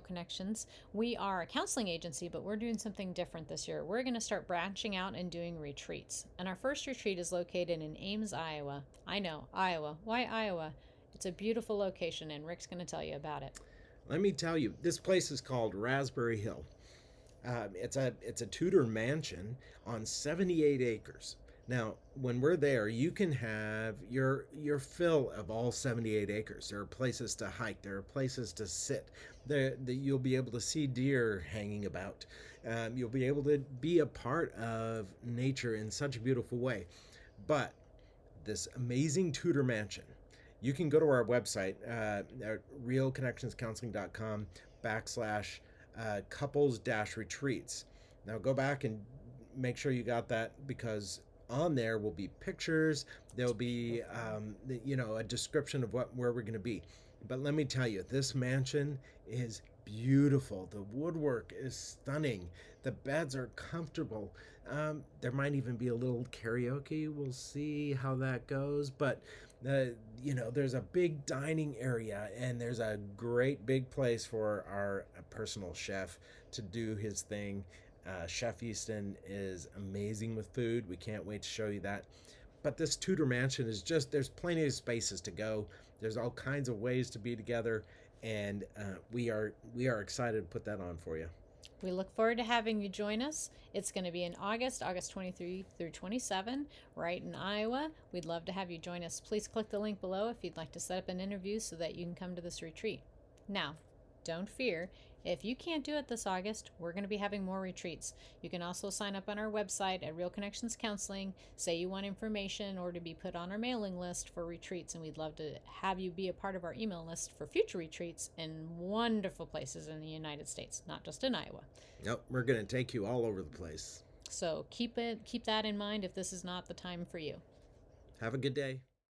Connections. We are a counseling agency, but we're doing something different this year. We're going to start branching out and doing retreats. And our first retreat is located in Ames, Iowa. I know, Iowa. Why Iowa? It's a beautiful location, and Rick's going to tell you about it. Let me tell you, this place is called Raspberry Hill. It's a Tudor mansion on 78 acres. Now, when we're there, you can have your fill of all 78 acres. There are places to hike. There are places to sit. You'll be able to see deer hanging about. You'll be able to be a part of nature in such a beautiful way. But this amazing Tudor mansion, you can go to our website at realconnectionscounseling.com /couples retreats. Now go back and make sure you got that, because on there will be pictures. There'll be a description of where we're going to be. But let me tell you, this mansion is beautiful. The woodwork is stunning. The beds are comfortable. There might even be a little karaoke. We'll see how that goes. But there's a big dining area, and there's a great big place for our personal chef to do his thing. Chef Easton is amazing with food. We can't wait to show you that. But this Tudor mansion is there's plenty of spaces to go. There's all kinds of ways to be together, and we are excited to put that on for you. We look forward to having you join us. It's going to be in August 23 through 27, right in Iowa. We'd love to have you join us. Please click the link below if you'd like to set up an interview so that you can come to this retreat. Now, don't fear. If you can't do it this August, we're going to be having more retreats. You can also sign up on our website at Real Connections Counseling, say you want information or to be put on our mailing list for retreats, and we'd love to have you be a part of our email list for future retreats in wonderful places in the United States, not just in Iowa. Nope, we're going to take you all over the place. So keep that in mind if this is not the time for you. Have a good day.